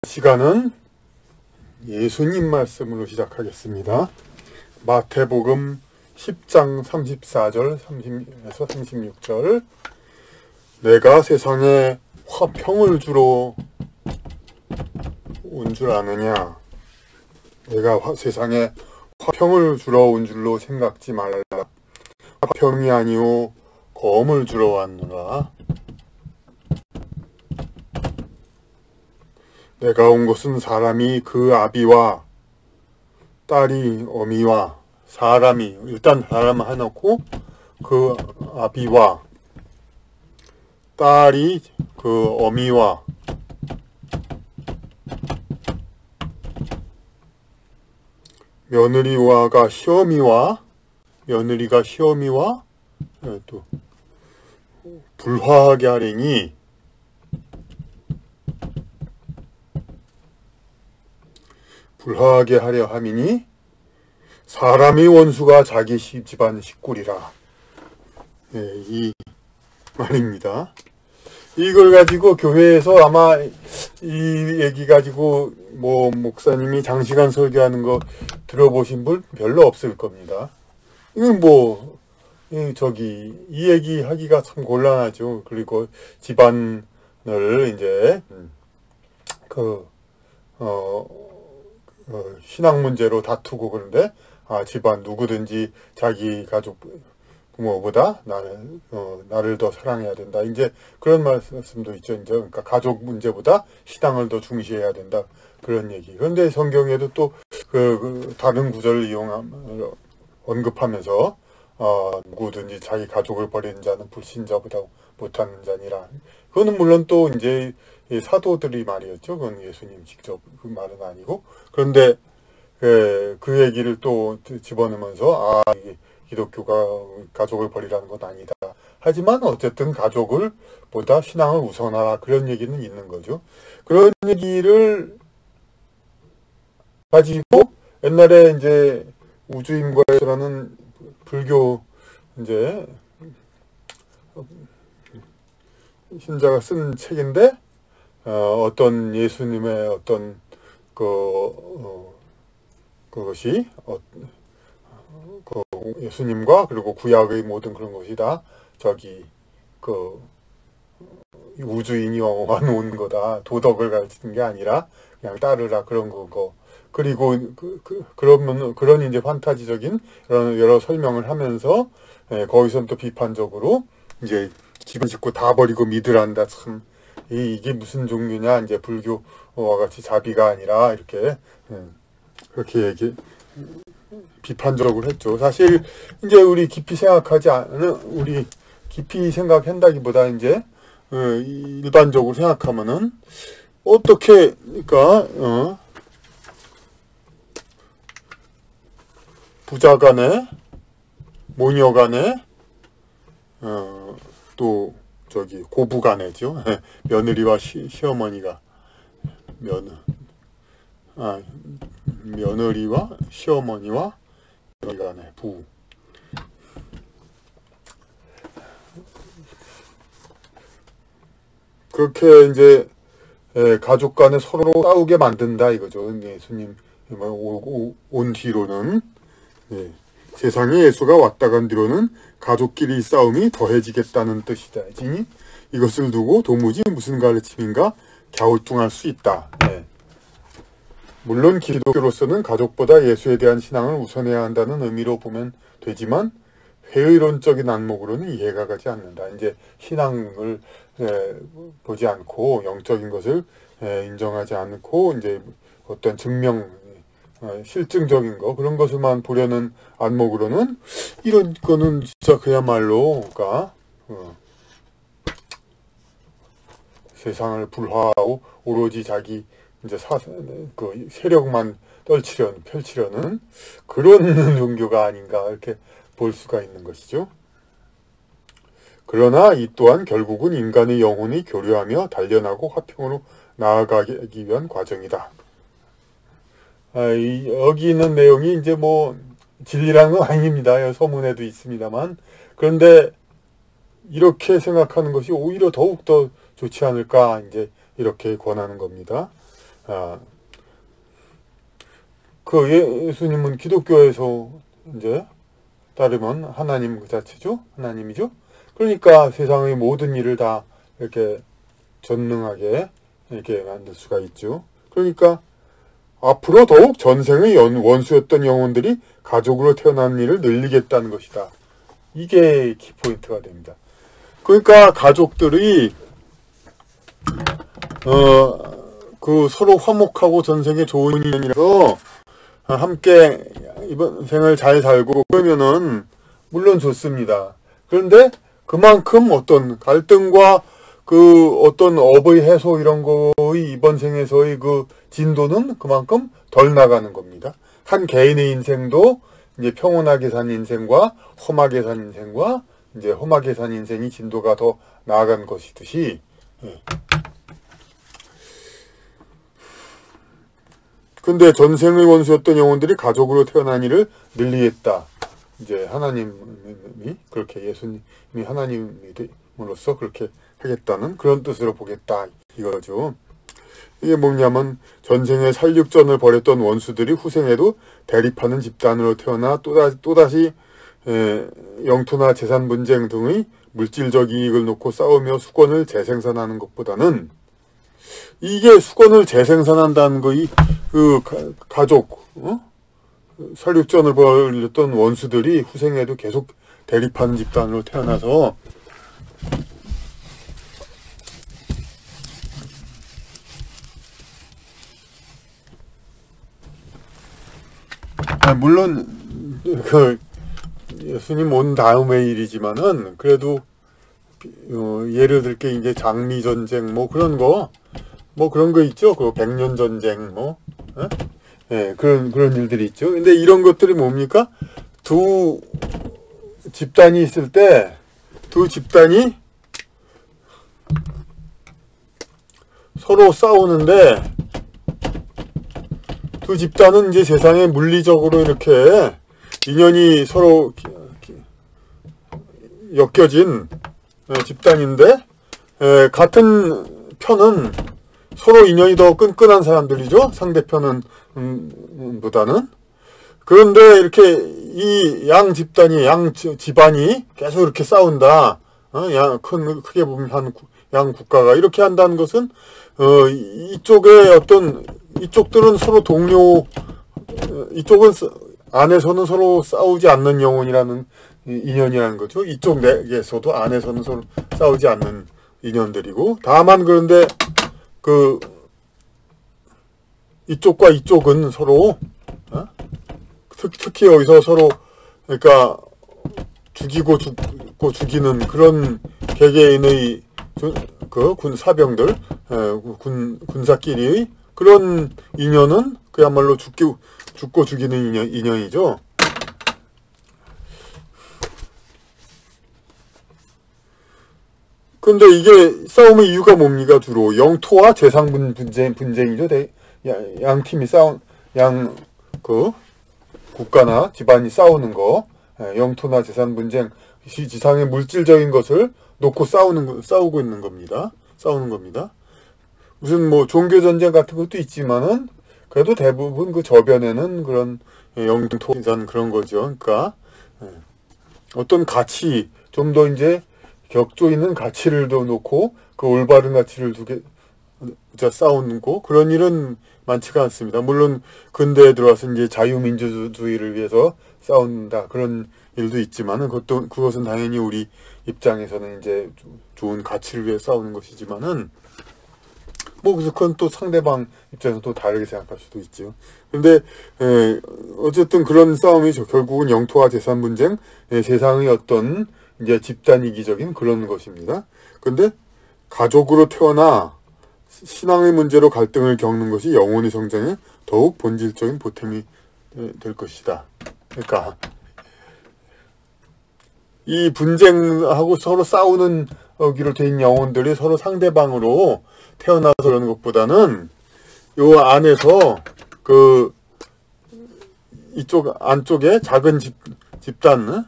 시간은 예수님 말씀으로 시작하겠습니다. 마태복음 10장 34절 30에서 36절. 내가 세상에 화평을 주러 온 줄 아느냐? 내가 세상에 화평을 주러 온 줄로 생각지 말라. 화평이 아니오 검을 주러 왔노라. 내가 온 것은 사람이 그 아비와 딸이 어미와 사람이 일단 사람 해놓고 그 아비와 딸이 그 어미와 며느리가 시어미와 또 불화하게 하리니 불화하게 하려 함이니 사람의 원수가 자기 집안 식구리라. 이 말입니다. 이걸 가지고 교회에서 아마 이 얘기 가지고 목사님이 장시간 설교하는 거 들어보신 분 별로 없을 겁니다. 이건 이 얘기 하기가 참 곤란하죠. 그리고 집안을 이제 신앙 문제로 다투고 그런데 집안 누구든지 자기 가족 부모보다 나를 더 사랑해야 된다. 이제 그런 말씀도 있죠. 이제 그러니까 가족 문제보다 신앙을 더 중시해야 된다. 그런 얘기. 그런데 성경에도 또 다른 구절을 언급하면서 누구든지 자기 가족을 버리는 자는 불신자보다 못하는 자니라. 그거는 물론 또 이제 사도들이 말이었죠. 그건 예수님 직접 그 말은 아니고. 그런데 그 얘기를 또 집어넣으면서 이게 기독교가 가족을 버리라는 건 아니다. 하지만 어쨌든 가족을 보다 신앙을 우선하라. 그런 얘기는 있는 거죠. 그런 얘기를 가지고 옛날에 이제 우주임과라는 불교 이제 신자가 쓴 책인데 어떤 예수님의 어떤 그것이 예수님과 그리고 구약의 모든 그런 것이 다 우주인이 온 거다. 도덕을 가르치는 게 아니라 그냥 따르라 그런 거고. 그리고 그러면 그런 이제 판타지적인 여러 설명을 하면서 거기서 또 비판적으로 이제 집안 식구 다 버리고 믿으란다. 참 이게 무슨 종교냐? 이제 불교와 같이 자비가 아니라 이렇게 그렇게 비판적으로 했죠. 사실 이제 우리 깊이 생각한다기보다 이제 일반적으로 생각하면은 어떻게 그러니까 부자 간에 모녀 간에 또 고부 간에죠. 며느리와 시어머니가 며느리와 시어머니와 간에 부 그렇게 이제 가족 간에 서로 싸우게 만든다 이거죠. 예수님 온 뒤로는 세상에 예수가 왔다 간 뒤로는 가족끼리 싸움이 더해지겠다는 뜻이다. 이것을 두고 도무지 무슨 가르침인가 갸우뚱할 수 있다. 물론 기독교로서는 가족보다 예수에 대한 신앙을 우선해야 한다는 의미로 보면 되지만 회의론적인 안목으로는 이해가 가지 않는다. 이제 신앙을 보지 않고 영적인 것을 인정하지 않고 이제 어떤 실증적인 거 그런 것을만 보려는 안목으로는 이런 거는 진짜 그야말로 세상을 불화하고 오로지 자기 이제 세력만 펼치려는 그런 종교가 아닌가 이렇게 볼 수가 있는 것이죠. 그러나 이 또한 결국은 인간의 영혼이 교류하며 단련하고 화평으로 나아가기 위한 과정이다. 여기 있는 내용이 이제 진리라는 건 아닙니다. 서문에도 있습니다만. 그런데 이렇게 생각하는 것이 오히려 더욱더 좋지 않을까 이제 이렇게 권하는 겁니다. 그 예수님은 기독교에서 이제 따르면 하나님 그 자체죠. 하나님이죠. 그러니까 세상의 모든 일을 다 이렇게 전능하게 이렇게 만들 수가 있죠. 그러니까 앞으로 더욱 전생의 원수였던 영혼들이 가족으로 태어난 일을 늘리겠다는 것이다. 이게 키포인트가 됩니다. 그러니까 가족들이 그 서로 화목하고 전생에 좋은 인연이라서 함께 이번 생을 잘 살고 그러면은 물론 좋습니다. 그런데 그만큼 어떤 갈등과 그 어떤 업의 해소 이런 거의 이번 생에서의 그 진도는 그만큼 덜 나가는 겁니다. 한 개인의 인생도 이제 평온하게 산 인생과 험하게 산 인생과 이제 험하게 산 인생이 진도가 더 나아간 것이듯이, 근데 전생의 원수였던 영혼들이 가족으로 태어난 일을 늘리겠다. 이제 하나님이 그렇게 예수님이 하나님으로서 그렇게 하겠다는 그런 뜻으로 보겠다 이거죠. 이게 뭐냐면 전생에 살육전을 벌였던 원수들이 후생에도 대립하는 집단으로 태어나 또다시 영토나 재산 분쟁 등의 물질적 이익을 놓고 싸우며 수권을 재생산하는 것보다는 이게 수권을 재생산한다는 거이 그 가족 살육전을 벌였던 원수들이 후생에도 계속 대립하는 집단으로 태어나서 물론 그 예수님 온 다음의 일이지만은 그래도 예를 들게 이제 장미 전쟁 뭐 그런 거 있죠. 그 백년 전쟁 그런 일들이 있죠. 근데 이런 것들이 뭡니까? 두 집단이 있을 때 두 집단이 서로 싸우는데 두 집단은 이제 세상에 물리적으로 이렇게 인연이 서로 엮여진 집단인데 같은 편은 서로 인연이 더 끈끈한 사람들이죠. 상대편은 보다는. 그런데 이렇게 이 양 집단이 양 집안이 계속 이렇게 싸운다. 크게 보면 양 국가가 이렇게 한다는 것은 이쪽에 이쪽들은 서로 동료, 이쪽은 안에서는 서로 싸우지 않는 영혼이라는 인연이라는 거죠. 이쪽 내에서도 안에서는 서로 싸우지 않는 인연들이고, 다만 그런데 이쪽과 이쪽은 서로 특히 여기서 서로 그러니까 죽이고 죽이는 그런 개개인의 군 사병들 군사끼리의 그런 인연은 그야말로 죽고 죽이는 인연이죠. 근데 이게 싸움의 이유가 뭡니까? 주로 영토와 재산 분쟁이죠. 양 팀이 국가나 집안이 싸우는 거, 영토나 재산 분쟁, 지상의 물질적인 것을 놓고 싸우고 있는 겁니다. 싸우는 겁니다. 무슨 뭐 종교 전쟁 같은 것도 있지만은 그래도 대부분 그 저변에는 그런 영토 재산 그런 거죠. 그러니까 어떤 가치, 좀 더 이제 격조 있는 가치를 더 놓고 그 올바른 가치를 싸우는 거, 그런 일은 많지가 않습니다. 물론 근대에 들어와서 이제 자유민주주의를 위해서 싸운다 그런 일도 있지만은 그것은 당연히 우리 입장에서는 이제 좋은 가치를 위해 싸우는 것이지만은 뭐 그건 또 상대방 입장에서 또 다르게 생각할 수도 있죠. 근데 어쨌든 그런 싸움이 결국은 영토와 재산 분쟁, 세상의 어떤 이제 집단 이기적인 그런 것입니다. 근데 가족으로 태어나 신앙의 문제로 갈등을 겪는 것이 영혼의 성장에 더욱 본질적인 보탬이 될 것이다. 그러니까 이 분쟁하고 서로 싸우는 기로 된 영혼들이 서로 상대방으로 태어나서 그러는 것보다는 요 안에서 이쪽 안쪽에 작은 집단,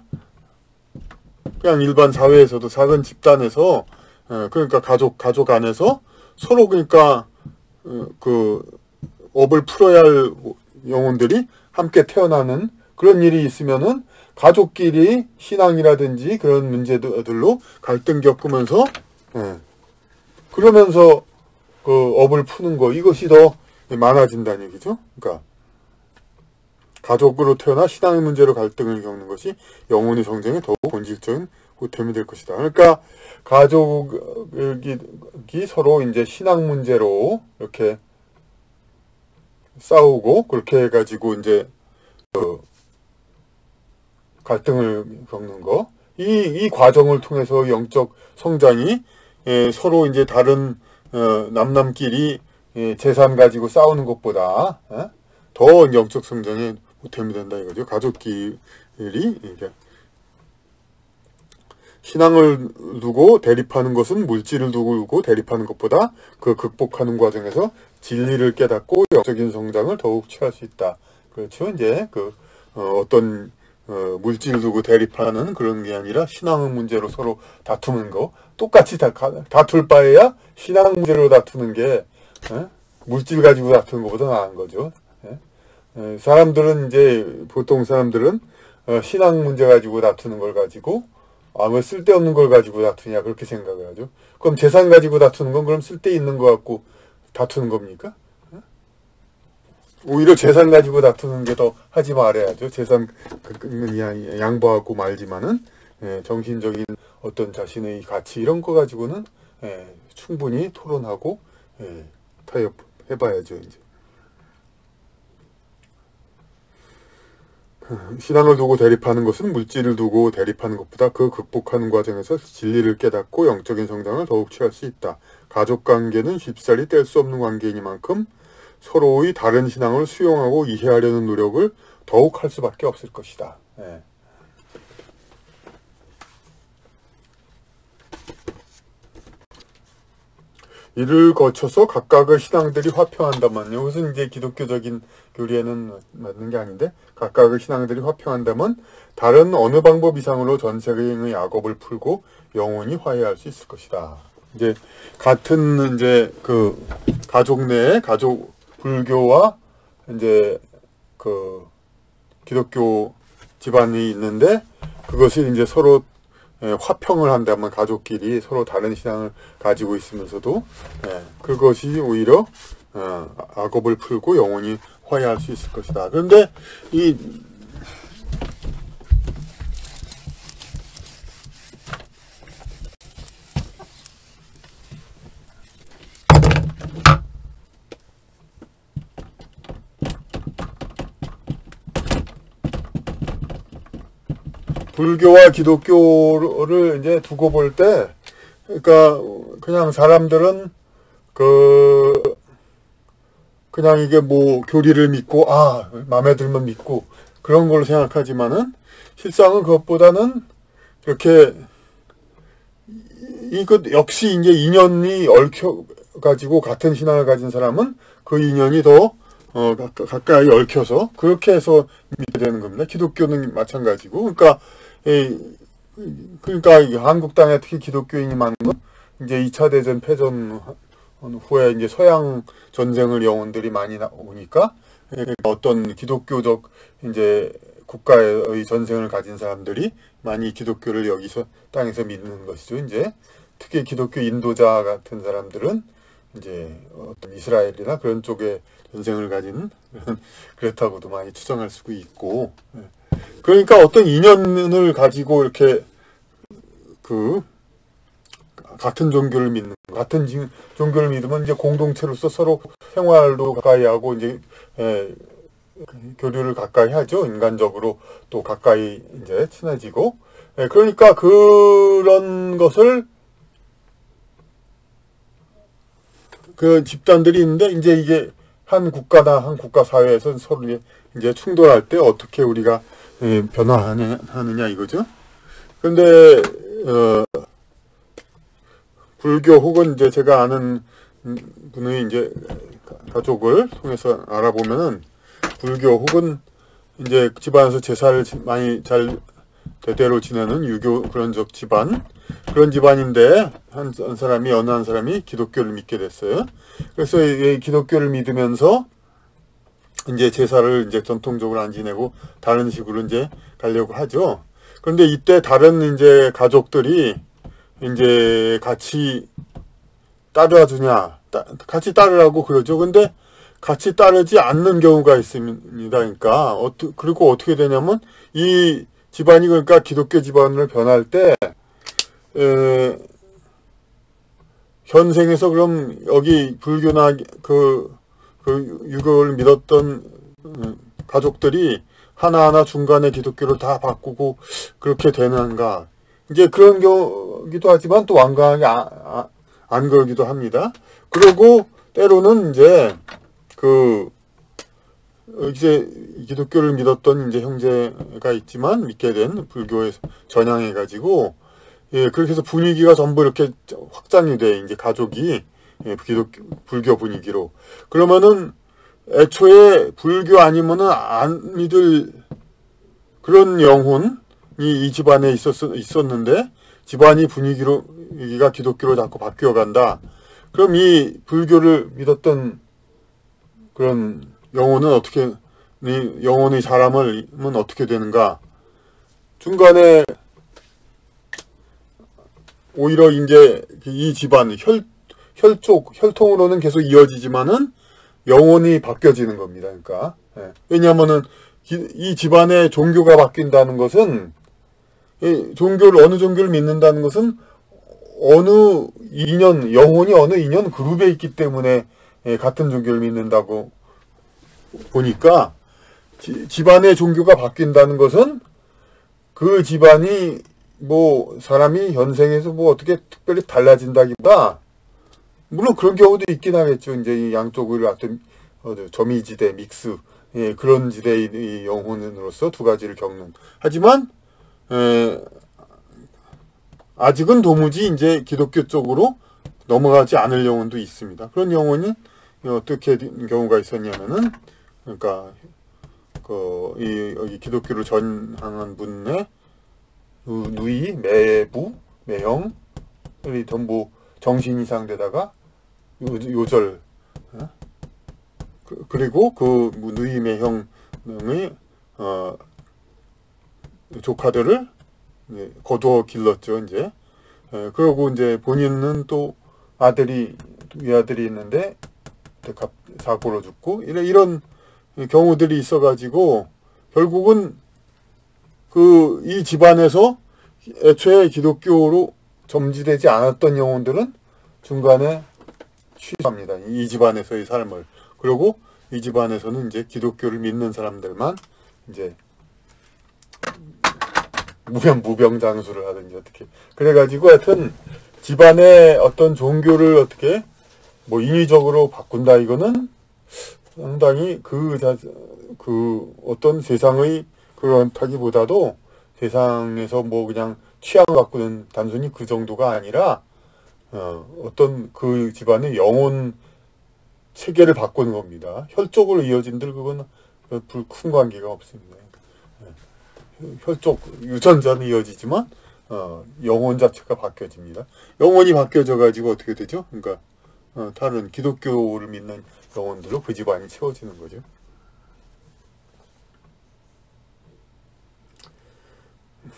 그냥 일반 사회에서도 작은 집단에서 그러니까 가족 안에서 서로 그러니까 업을 풀어야 할 영혼들이 함께 태어나는 그런 일이 있으면은 가족끼리 신앙이라든지 그런 문제들로 갈등 겪으면서 그러면서 그 업을 푸는 거 이것이 더 많아진다는 얘기죠. 그러니까 가족으로 태어나 신앙의 문제로 갈등을 겪는 것이 영혼의 성장에 더욱 본질적인 보탬이 될 것이다. 그러니까 가족이 서로 이제 신앙 문제로 이렇게 싸우고 그렇게 해가지고 이제 갈등을 겪는 거. 이 과정을 통해서 영적 성장이 서로 이제 다른 남남끼리 재산 가지고 싸우는 것보다 더 영적 성장에 보탬이 된다 이거죠. 가족끼리 이제 신앙을 두고 대립하는 것은 물질을 두고 대립하는 것보다 그 극복하는 과정에서 진리를 깨닫고 영적인 성장을 더욱 취할 수 있다. 그렇죠. 이제 어떤 물질을 두고 대립하는 그런 게 아니라 신앙의 문제로 서로 다투는 거 똑같이 다툴 바에야 신앙 문제로 다투는 게 물질 가지고 다투는 것보다 나은 거죠. 사람들은 이제 보통 사람들은 신앙 문제 가지고 다투는 걸 가지고 왜 쓸데없는 걸 가지고 다투냐 그렇게 생각을 하죠. 그럼 재산 가지고 다투는 건 그럼 쓸데있는 거 갖고 다투는 겁니까? 오히려 재산 가지고 다투는 게 더 하지 말아야죠. 재산 양보하고 말지만은 정신적인 어떤 자신의 가치 이런 거 가지고는 충분히 토론하고 타협해봐야죠. 이제 신앙을 두고 대립하는 것은 물질을 두고 대립하는 것보다 그 극복하는 과정에서 진리를 깨닫고 영적인 성장을 더욱 취할 수 있다. 가족관계는 쉽사리 뗄 수 없는 관계이니만큼 서로의 다른 신앙을 수용하고 이해하려는 노력을 더욱 할 수밖에 없을 것이다. 이를 거쳐서 각각의 신앙들이 화평한다면, 이것은 이제 기독교적인 교리에는 맞는 게 아닌데, 각각의 신앙들이 화평한다면 다른 어느 방법 이상으로 전 세계의 악업을 풀고 영원히 화해할 수 있을 것이다. 이제 같은 이제 가족 내에 불교와 이제 기독교 집안이 있는데 그것이 이제 서로 화평을 한다면 가족끼리 서로 다른 신앙을 가지고 있으면서도 그것이 오히려 악업을 풀고 영원히 화해할 수 있을 것이다. 그런데 이 불교와 기독교를 이제 두고 볼 때, 그러니까 그냥 사람들은 그냥 이게 뭐 교리를 믿고 마음에 들면 믿고 그런 걸로 생각하지만은 실상은 그것보다는 이렇게 이것 역시 이제 인연이 얽혀 가지고 같은 신앙을 가진 사람은 그 인연이 더 가까이 얽혀서 그렇게 해서 믿게 되는 겁니다. 기독교는 마찬가지고. 그러니까 한국 땅에 특히 기독교인이 많은 건 이제 2차 대전 패전 후에 이제 서양 전쟁을 영혼들이 많이 오니까 어떤 기독교적 이제 국가의 전쟁을 가진 사람들이 많이 기독교를 여기서 땅에서 믿는 것이죠. 이제 특히 기독교 인도자 같은 사람들은 이제 어떤 이스라엘이나 그런 쪽에 전쟁을 가진 그렇다고도 많이 추정할 수가 있고, 그러니까 어떤 인연을 가지고 이렇게 같은 종교를 믿는, 같은 종교를 믿으면 이제 공동체로서 서로 생활도 가까이 하고 이제 교류를 가까이 하죠. 인간적으로 또 가까이 이제 친해지고, 그러니까 그런 것을 그 집단들이 있는데 이제 이게 한 국가나 한 국가 사회에서 서로 이제 충돌할 때 어떻게 우리가 변화하느냐 이거죠. 그런데 불교 혹은 이제 제가 아는 분의 이제 가족을 통해서 알아보면은 불교 혹은 이제 집안에서 제사를 많이 잘 대대로 지내는 유교 그런 집안인데 어느 한 사람이 기독교를 믿게 됐어요. 그래서 이 기독교를 믿으면서 이제 제사를 이제 전통적으로 안 지내고 다른 식으로 이제 가려고 하죠. 그런데 이때 다른 이제 가족들이 이제 같이 따라주냐, 같이 따르라고 그러죠. 근데 같이 따르지 않는 경우가 있습니다. 그러니까 그리고 어떻게 되냐면 이 집안이 그러니까 기독교 집안을 변할 때 현생에서 그럼 여기 불교나 그 유교를 믿었던 가족들이 하나하나 중간에 기독교를 다 바꾸고 그렇게 되는가. 이제 그런 경우기도 하지만 또 완강하게 안 그러기도 합니다. 그리고 때로는 이제 이제 기독교를 믿었던 이제 형제가 있지만 믿게 된 불교에 전향해가지고 예, 그렇게 해서 분위기가 전부 이렇게 확장이 돼, 이제 가족이, 예, 불교 분위기로. 그러면은, 애초에 불교 아니면은 안 믿을 그런 영혼이 이 집안에 있었는데, 집안이 분위기가 기독교로 자꾸 바뀌어 간다. 그럼 이 불교를 믿었던 그런 영혼의 사람은 어떻게 되는가? 중간에, 오히려 이제 이 집안 혈통으로는 계속 이어지지만은 영혼이 바뀌어지는 겁니다. 그러니까 예. 왜냐하면은 이 집안의 종교가 바뀐다는 것은 어느 종교를 믿는다는 것은 영혼이 어느 인연 그룹에 있기 때문에 예, 같은 종교를 믿는다고 보니까 집안의 종교가 바뀐다는 것은 그 집안이 뭐 사람이 현생에서 뭐 어떻게 특별히 달라진다기보다 물론 그런 경우도 있긴 하겠죠. 이제 이 양쪽을 어떤 점이지대 믹스 예, 그런 지대의 영혼으로서 두 가지를 겪는. 하지만 아직은 도무지 이제 기독교 쪽으로 넘어가지 않을 영혼도 있습니다. 그런 영혼이 어떻게 된 경우가 있었냐면은 그러니까 여기 기독교를 전향한 분의 누이, 매부, 매형, 전부 정신 이상되다가 요절, 그리고 그 누이, 매형의 조카들을 거두어 길렀죠, 이제. 그러고 이제 본인은 또 위아들이 있는데 사고로 죽고 이런 경우들이 있어가지고 결국은 이 집안에서 애초에 기독교로 점지되지 않았던 영혼들은 중간에 취소합니다. 이 집안에서의 삶을. 그리고 이 집안에서는 이제 기독교를 믿는 사람들만 이제 무병장수를 하든지 어떻게. 그래가지고 하여튼 집안의 어떤 종교를 어떻게 뭐 인위적으로 바꾼다 이거는 상당히 어떤 세상의 그렇다기보다도 세상에서 뭐 그냥 취향을 바꾸는 단순히 그 정도가 아니라 어떤 그 집안의 영혼 체계를 바꾸는 겁니다. 혈족으로 이어진들 그건 큰 관계가 없습니다. 혈족 유전자는 이어지지만 영혼 자체가 바뀌어집니다. 영혼이 바뀌어져 가지고 어떻게 되죠? 그러니까 다른 기독교를 믿는 영혼들로 그 집안이 채워지는 거죠.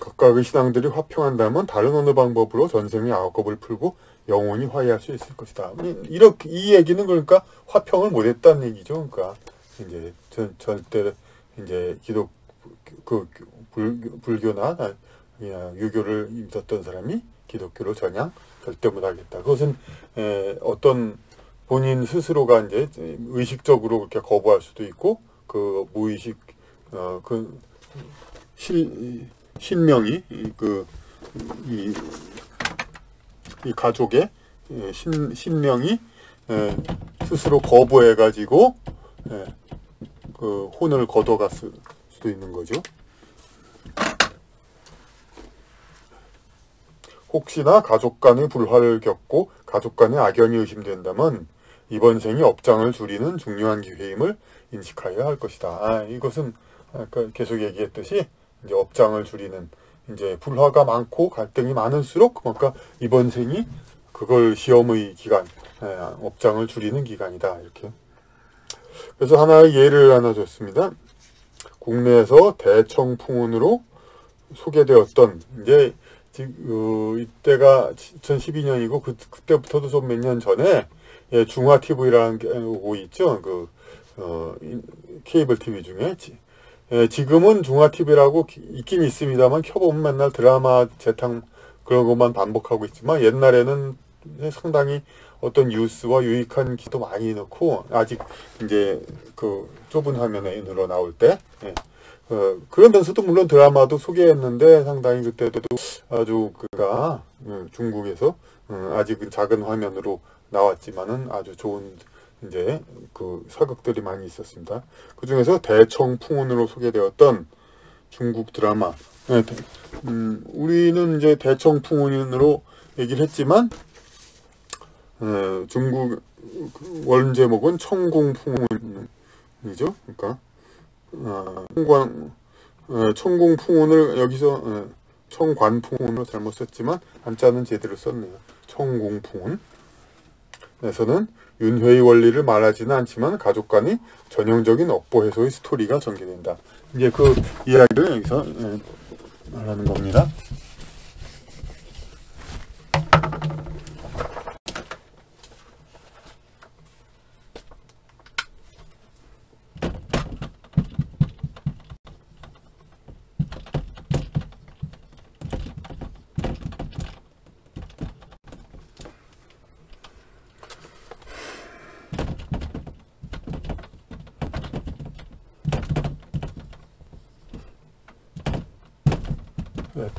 각각의 신앙들이 화평한다면 다른 어느 방법으로 전생의 악업을 풀고 영원히 화해할 수 있을 것이다. 이 얘기는 그러니까 화평을 못했다는 얘기죠. 그러니까 이제 절대 이제 불교나 유교를 믿었던 사람이 기독교로 전향 절대 못하겠다. 그것은 어떤 본인 스스로가 이제 의식적으로 그렇게 거부할 수도 있고 그 무의식 신명이 이 가족의 신명이 스스로 거부해가지고 그 혼을 거둬갔을 수도 있는 거죠. 혹시나 가족 간의 불화를 겪고 가족 간의 악연이 의심된다면 이번 생이 업장을 줄이는 중요한 기회임을 인식하여야 할 것이다. 이것은 아까 계속 얘기했듯이 이제 업장을 줄이는 이제 불화가 많고 갈등이 많을수록 그러니까 이번 생이 그걸 시험의 기간, 업장을 줄이는 기간이다. 이렇게. 그래서 하나의 예를 하나 줬습니다. 국내에서 대청풍운으로 소개되었던, 이제 이때가 2012년이고 그때부터도 좀 몇 년 전에 중화 TV라는 게 있죠. 케이블 TV 중에 지금은 중화 TV라고 있긴 있습니다만 켜보면 맨날 드라마 재탕 그런 것만 반복하고 있지만, 옛날에는 상당히 어떤 뉴스와 유익한 기도 많이 넣고, 아직 이제 좁은 화면에 늘어 나올 때, 그러면서도 물론 드라마도 소개했는데, 상당히 그때도 아주 중국에서 아직은 작은 화면으로 나왔지만은 아주 좋은 이제 사극들이 많이 있었습니다. 그 중에서 대청풍운으로 소개되었던 중국 드라마. 우리는 이제 대청풍운으로 얘기를 했지만, 중국 원 제목은 청공풍운이죠. 그러니까 청공풍운을 여기서 청관풍운으로 잘못 썼지만 한자는 제대로 썼네요. 청공풍운. 에서는 윤회의 원리를 말하지는 않지만 가족 간의 전형적인 업보 해소의 스토리가 전개된다. 이제 그 이야기를 여기서 말하는 겁니다.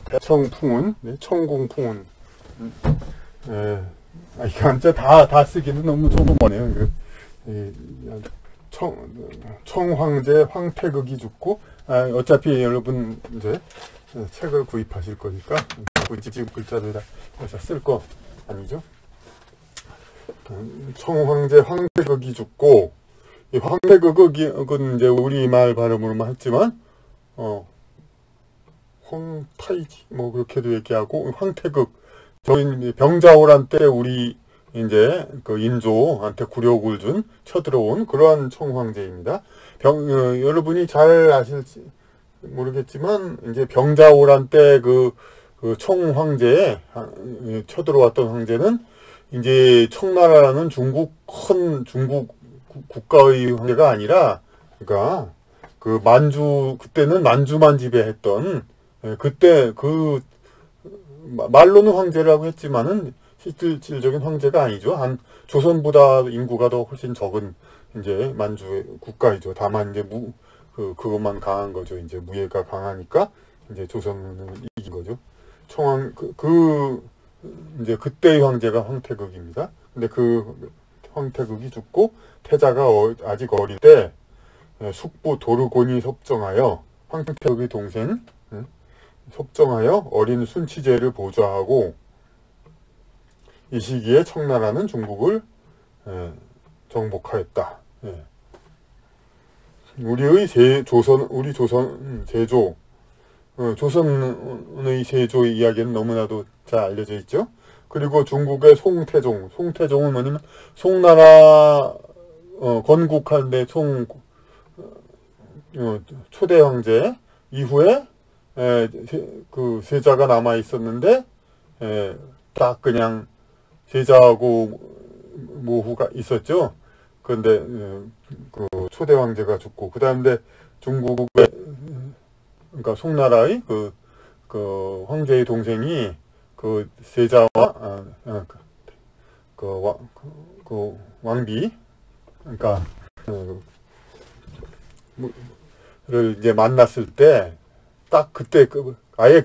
대청풍운, 청공풍운. 이거 한자 다 쓰기는 너무 조그마네요. 청황제 황태극이 죽고, 어차피 여러분 이제 책을 구입하실 거니까 굳이 지금 글자를 다 쓸 거 아니죠? 청황제 황태극이 죽고, 이 황태극은 이제 우리말 발음으로만 했지만, 황타이지 뭐 그렇게도 얘기하고, 황태극, 저희 병자호란 때 우리 이제 인조한테 굴욕을 준 쳐들어온 그러한 청황제입니다. 여러분이 잘 아실지 모르겠지만, 이제 병자호란 때 청황제에 쳐들어왔던 황제는 이제 청나라라는 중국 국가의 황제가 아니라, 그러니까 그때는 만주만 지배했던, 그때 말로는 황제라고 했지만은 실질적인 황제가 아니죠. 조선보다 인구가 더 훨씬 적은 이제 만주의 국가이죠. 다만 이제 그것만 강한 거죠. 이제 무예가 강하니까 이제 조선을 이긴 거죠. 이제 그때의 황제가 황태극입니다. 근데 황태극이 죽고 태자가 아직 어릴 때 숙부 도르곤이 섭정하여, 황태극의 동생 섭정하여 어린 순치제를 보좌하고, 이 시기에 청나라는 중국을 정복하였다. 우리 조선 세조, 조선의 세조 이야기는 너무나도 잘 알려져 있죠. 그리고 중국의 송태종은 뭐냐면 송나라 건국하는데 초대 황제 이후에 세자가 남아 있었는데, 딱 그냥 세자하고 모후가 있었죠. 그런데 초대 황제가 죽고, 그 다음에 중국의, 그러니까 송나라의 황제의 동생이 세자와 왕비, 그러니까 를 이제 만났을 때, 딱 그때 아예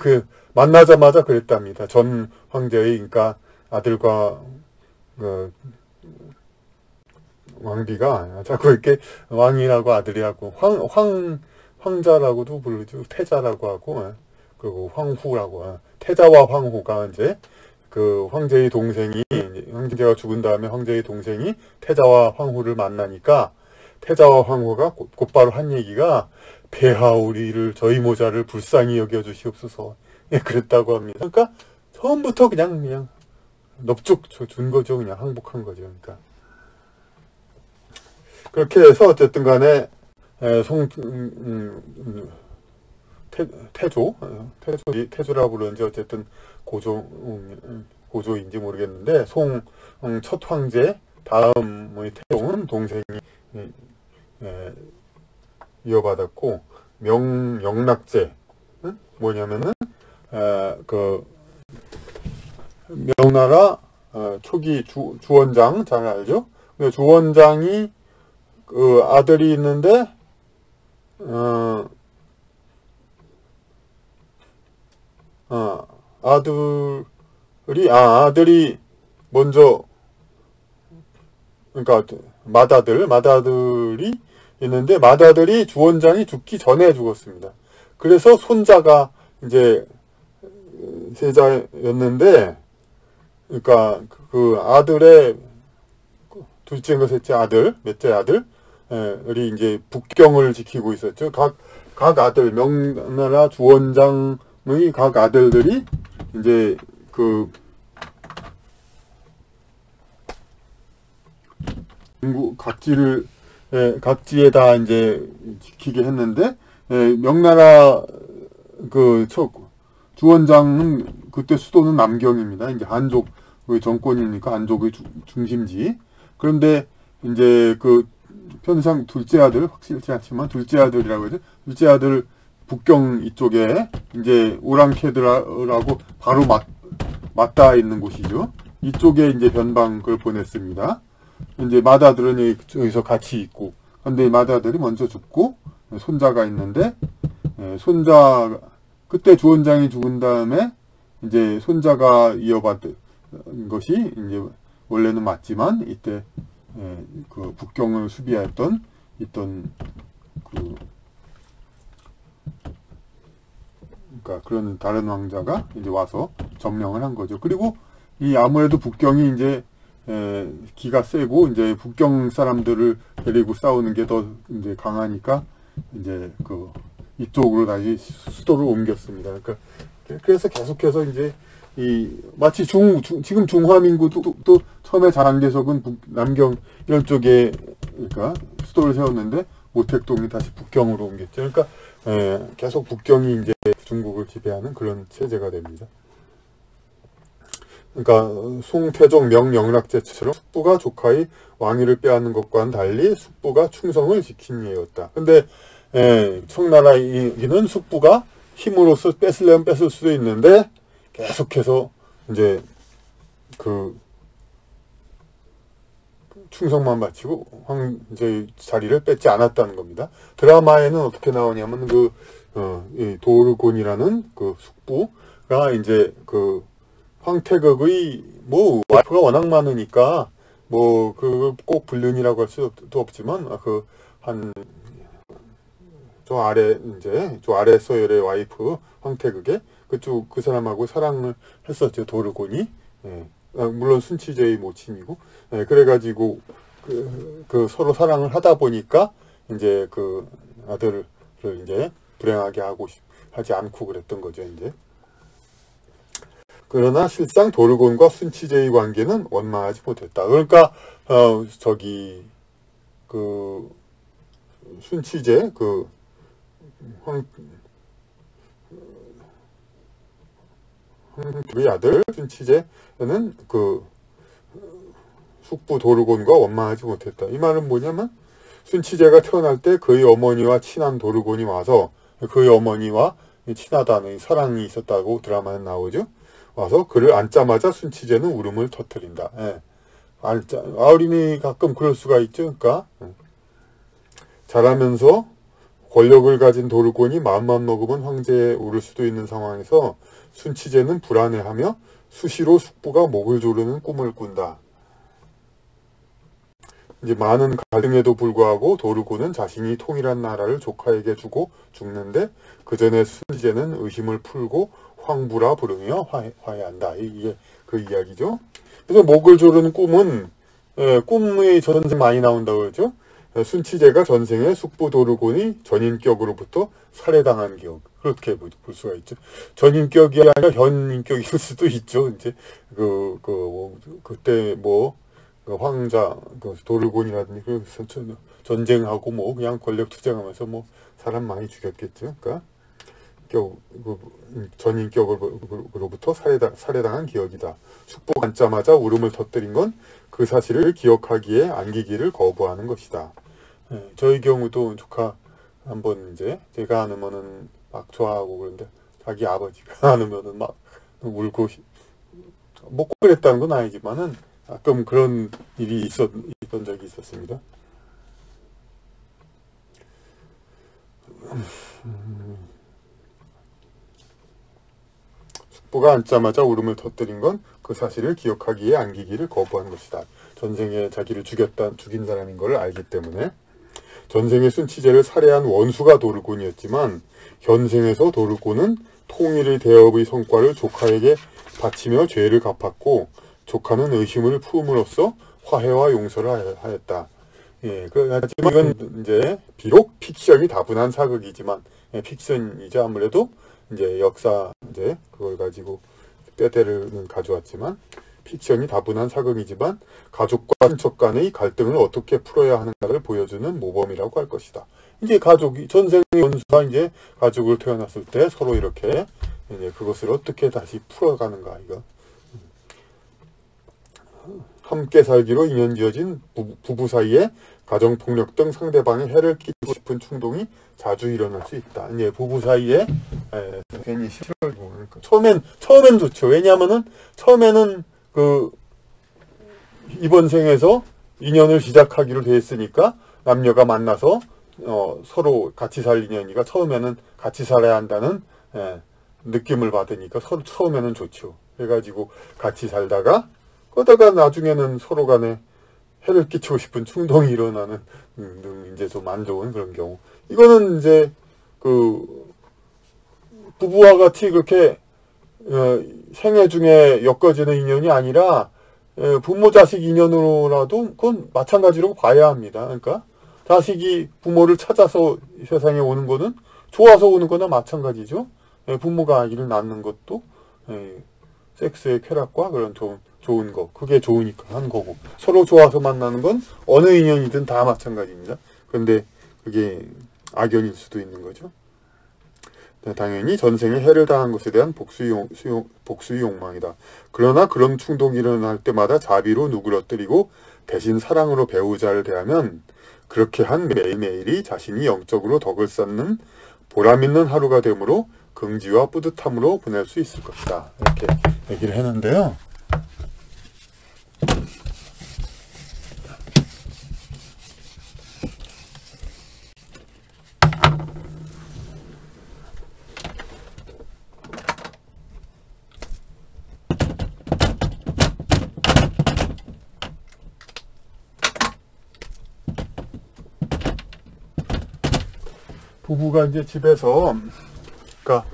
만나자마자 그랬답니다. 전 황제의, 그러니까 아들과 왕비가 자꾸 이렇게 왕이라고 아들이라고 황자라고도 부르죠. 태자라고 하고, 그리고 황후라고. 태자와 황후가 이제 황제의 동생이, 황제가 죽은 다음에 황제의 동생이 태자와 황후를 만나니까, 태자와 황후가 곧바로 한 얘기가, 폐하 우리를, 저희 모자를 불쌍히 여겨주시옵소서. 그랬다고 합니다. 그러니까 처음부터 그냥 넙죽 준 거죠. 그냥 항복한 거죠. 그러니까 그렇게 해서 어쨌든 간에 태조라고 부르는지 어쨌든 고조인지 모르겠는데 송 첫 황제 다음의 태종은 동생이 이어받았고 명락제 뭐냐면은 그 명나라 초기 주원장 잘 알죠? 주원장이 그 아들이 있는데 아들이 먼저 그러니까 맏아들이 있는데 맏아들이 주원장이 죽기 전에 죽었습니다. 그래서 손자가 이제 세자였는데 그러니까 그 아들의 둘째인가 셋째 아들, 몇째 아들이 이제 북경을 지키고 있었죠. 각 아들, 명나라 주원장의 각 아들들이 이제 그 각지에 다 이제 지키게 했는데 명나라 그 주원장은 그때 수도는 남경입니다. 이제 한족의 정권이니까 한족의 중심지. 그런데 이제 그 편상 둘째 아들 확실치 않지만 둘째 아들이라고 하죠. 둘째 아들 북경 이쪽에 이제 오랑캐들하고 바로 맞닿아 있는 곳이죠. 이쪽에 이제 변방을 보냈습니다. 이제 맏아들은 여기서 같이 있고, 근데 맏아들이 먼저 죽고 손자가 있는데 그때 주원장이 죽은 다음에 이제 손자가 이어받은 것이 이제 원래는 맞지만 이때 그 북경을 수비했던 그러니까 그런 다른 왕자가 이제 와서 점령을 한 거죠. 그리고 이 아무래도 북경이 이제 기가 세고 이제 북경 사람들을 데리고 싸우는 게 더 이제 강하니까 이제 그 이쪽으로 다시 수도를 옮겼습니다. 그러니까 그래서 계속해서 이제 마치 지금 중화민국도 또 처음에 장안계석은 남경 이런 쪽에 그러니까 수도를 세웠는데 모택동이 다시 북경으로 옮겼죠. 그러니까 계속 북경이 이제 중국을 지배하는 그런 체제가 됩니다. 그러니까 송태종 명락제처럼 숙부가 조카의 왕위를 빼앗는 것과는 달리 숙부가 충성을 지킨 예였다. 근데 청나라에는 숙부가 힘으로써 뺏으려면 뺏을 수도 있는데 계속해서 이제 그 충성만 바치고 황제의 자리를 뺏지 않았다는 겁니다. 드라마에는 어떻게 나오냐면 이 도르곤이라는 그 숙부가 이제 그 황태극의 뭐 와이프가 워낙 많으니까 뭐 그걸 꼭 불륜이라고 할 수도 없지만 저 아래 서열의 와이프 황태극에 그 사람하고 사랑을 했었죠. 도르곤이. 물론 순치제의 모친이고. 그래가지고 그 서로 사랑을 하다 보니까 이제 그 아들을 이제 불행하게 하지 않고 그랬던 거죠. 이제. 그러나 실상 도르곤과 순치제의 관계는 원만하지 못했다. 그러니까 순치제 황태의 아들 순치제는 숙부 도르곤과 원만하지 못했다. 이 말은 뭐냐면 순치제가 태어날 때 그의 어머니와 친한 도르곤이 와서 그의 어머니와 친하다는 사랑이 있었다고 드라마에 나오죠. 와서 그를 안자마자 순치제는 울음을 터뜨린다. 어린이 가끔 그럴 수가 있죠. 그러니까 자라면서 권력을 가진 도르곤이 마음만 먹으면 황제에 오를 수도 있는 상황에서 순치제는 불안해하며 수시로 숙부가 목을 조르는 꿈을 꾼다. 이제 많은 갈등에도 불구하고 도르곤은 자신이 통일한 나라를 조카에게 주고 죽는데 그 전에 순치제는 의심을 풀고 황부라 부르며 화해한다. 이게 그 이야기죠. 그래서 목을 조르는 꿈은 꿈의 전생 많이 나온다고 그러죠. 순치제가 전생에 숙부 도르곤이 전인격으로부터 살해당한 기억. 그렇게 볼 수가 있죠. 전인격이 아니라 현인격일 수도 있죠. 이제 그때 황자 도르곤이라든지 전쟁하고 뭐 그냥 권력 투쟁하면서 뭐 사람 많이 죽였겠죠. 그러니까 전인격으로부터 살해당한 기억이다. 숙보가 앉자마자 울음을 터뜨린 건 그 사실을 기억하기에 안기기를 거부하는 것이다. 저희 경우도 조카 한번 이제 제가 안 오면은 막 좋아하고 그런데 자기 아버지가 안 오면은 막 울고 뭐 꼭 그랬다는 건 아니지만은 가끔 그런 일이 있던 적이 있었습니다. 숙보가 앉자마자 울음을 터뜨린 건 그 사실을 기억하기에 안기기를 거부한 것이다. 전생에 자기를 죽인 사람인 걸 알기 때문에. 전생의 순치제를 살해한 원수가 도르곤이었지만 현생에서 도르곤은 통일의 대업의 성과를 조카에게 바치며 죄를 갚았고 조카는 의심을 품음으로써 화해와 용서를 하였다. 예, 하지만 이건 이제 비록 픽션이 다분한 사극이지만 픽션이죠. 아무래도 이제 역사 이제 그걸 가지고 뼈대를 가져왔지만 픽션이 다분한 사극이지만 가족과 친척 간의 갈등을 어떻게 풀어야 하는가를 보여주는 모범이라고 할 것이다. 이제 전생의 원수가 이제 가족을 태어났을 때 서로 이렇게 이제 그것을 어떻게 다시 풀어가는가 이거. 함께 살기로 인연 지어진 부부 사이에 가정폭력 등 상대방의 해를 끼치고 싶은 충동이 자주 일어날 수 있다. 이제 부부 사이에 괜히 싫어를 모르니까 처음엔 좋죠. 왜냐하면은 처음에는 그 이번 생에서 인연을 시작하기로 돼 있으니까 남녀가 만나서 서로 같이 살 인연이니까 처음에는 같이 살아야 한다는 느낌을 받으니까 처음에는 좋죠. 그래가지고 같이 살다가 그러다가 나중에는 서로 간에 해를 끼치고 싶은 충동이 일어나는 이제 좀 안 좋은 그런 경우. 이거는 이제 그 부부와 같이 그렇게 생애 중에 엮어지는 인연이 아니라 부모 자식 인연으로라도 그건 마찬가지로 봐야 합니다. 그러니까 자식이 부모를 찾아서 세상에 오는 거는 좋아서 오는 거나 마찬가지죠. 부모가 아기를 낳는 것도 섹스의 쾌락과 그런 좋은 거, 그게 좋으니까 한 거고, 서로 좋아서 만나는 건 어느 인연이든 다 마찬가지입니다. 그런데 그게 악연일 수도 있는 거죠. 당연히 전생에 해를 당한 것에 대한 복수의 욕망이다. 그러나 그런 충동이 일어날 때마다 자비로 누그러뜨리고 대신 사랑으로 배우자를 대하면 그렇게 한 매일매일이 자신이 영적으로 덕을 쌓는 보람있는 하루가 되므로 긍지와 뿌듯함으로 보낼 수 있을 것이다. 이렇게 얘기를 했는데요. 부부가 이제 집에서, 그러니까,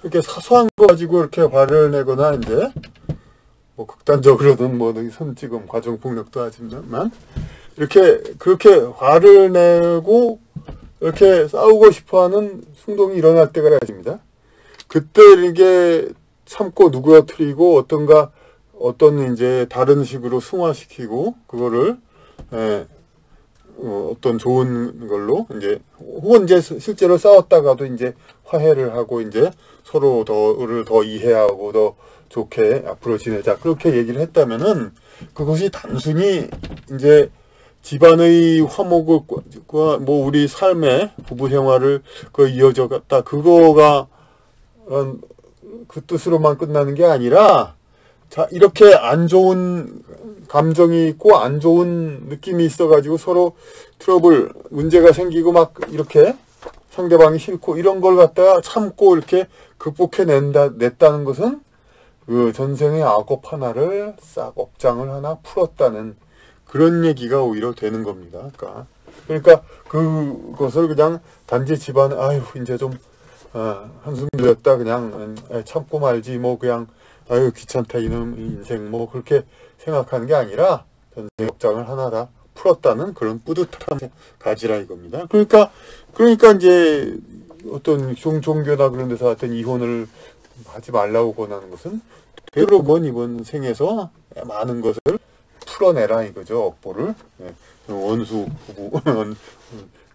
이렇게 사소한 거 가지고 이렇게 화를 내거나, 이제, 뭐, 극단적으로는 뭐, 선지금, 가정폭력도 하지만, 그렇게 화를 내고, 이렇게 싸우고 싶어 하는 충동이 일어날 때가 있습니다. 그때 이게 참고 누그러뜨리고, 어떤 이제 다른 식으로 승화시키고, 그거를, 어떤 좋은 걸로 이제 혹은 이제 실제로 싸웠다가도 이제 화해를 하고 이제 서로를 더 이해하고 더 좋게 앞으로 지내자 그렇게 얘기를 했다면은 그것이 단순히 이제 집안의 화목과 뭐 우리 삶의 부부 생활을 이어져 갔다 그거가 그 뜻으로만 끝나는 게 아니라 자 이렇게 안 좋은 감정이 있고 안 좋은 느낌이 있어가지고 서로 트러블 문제가 생기고 막 이렇게 상대방이 싫고 이런 걸 갖다가 참고 이렇게 냈다는 것은 그 전생의 악업 하나를 싹 업장을 하나 풀었다는 그런 얘기가 오히려 되는 겁니다. 그러니까 그것을 그냥 단지 집안 아유 이제 좀 한숨 들였다 그냥 참고 말지 뭐 그냥 아유 귀찮다 이놈 인생 뭐 그렇게 생각하는 게 아니라 전생의 업장을 하나 다 풀었다는 그런 뿌듯함을 가지라 이겁니다. 그러니까 이제 어떤 종교나 그런 데서 하여튼 이혼을 하지 말라고 권하는 것은 되도록이면 이번 생에서 많은 것을 풀어내라 이거죠. 업보를. 예. 원수 부부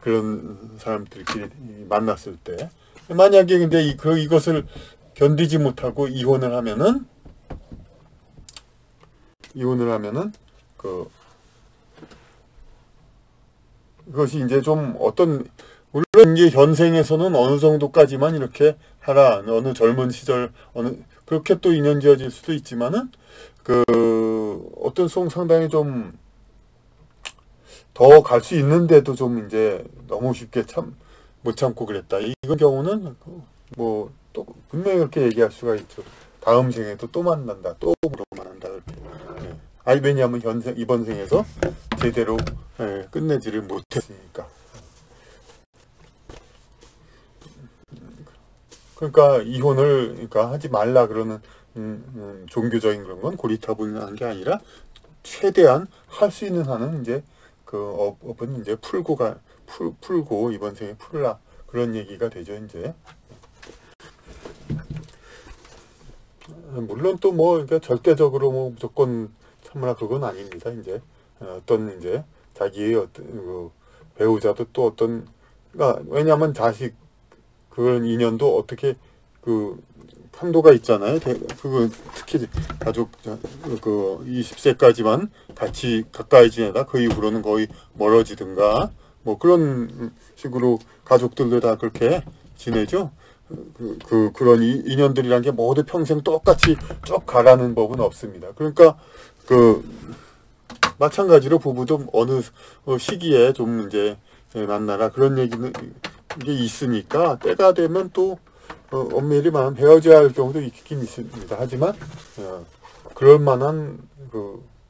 그런 사람들끼리 만났을 때 만약에 근데 이것을 견디지 못하고 이혼을 하면은 그것이 이제 좀 물론 이제 현생에서는 어느 정도까지만 이렇게 하라, 어느 젊은 시절 그렇게 또 인연 지어질 수도 있지만은 어떤 송 상당히 좀 더 갈 수 있는데도 좀 이제 너무 쉽게 못 참고 그랬다. 이런 경우는 뭐 또 분명히 그렇게 얘기할 수가 있죠. 다음 생에도 또 만난다, 또 만난다 이렇게. 예. 왜냐하면 이번 생에서 제대로 끝내지를 못했으니까. 그러니까 이혼을 하지 말라 그러는 종교적인 그런 건 고리타분한 게 아니라 최대한 할 수 있는 한은 이제 업은 이제 풀고 이번 생에 풀라 그런 얘기가 되죠. 이제 물론 또 그러니까 절대적으로 무조건 참으라 그건 아닙니다. 이제 어떤 이제 자기의 어떤 배우자도 또 그러니까 왜냐하면 자식 그런 인연도 어떻게 한도가 있잖아요. 특히 가족 20세까지만 같이 가까이 지내다 그 이후로는 거의 멀어지든가 뭐 그런 식으로 가족들도 다 그렇게 지내죠. 그런 인연들이란 게 모두 평생 똑같이 쭉 가라는 법은 없습니다. 그러니까 마찬가지로 부부도 어느 시기에 좀 이제 만나라 그런 얘기는 이게 있으니까 때가 되면 또 엄밀히 말하면 헤어져야 할 경우도 있긴 있습니다. 하지만 그럴 만한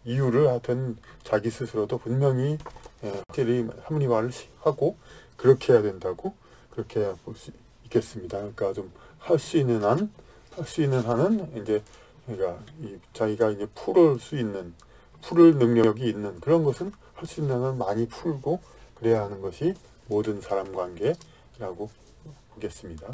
이유를 하여튼 자기 스스로도 분명히 확실히 합리화를 하고 그렇게 해야 된다고 그렇게 볼 수 있겠습니다. 그러니까 좀 할 수 있는 한은 이제 그러니까 자기가 이제 풀을 능력이 있는 그런 것은 할 수 있는 한은 많이 풀고 그래야 하는 것이 모든 사람 관계라고 보겠습니다.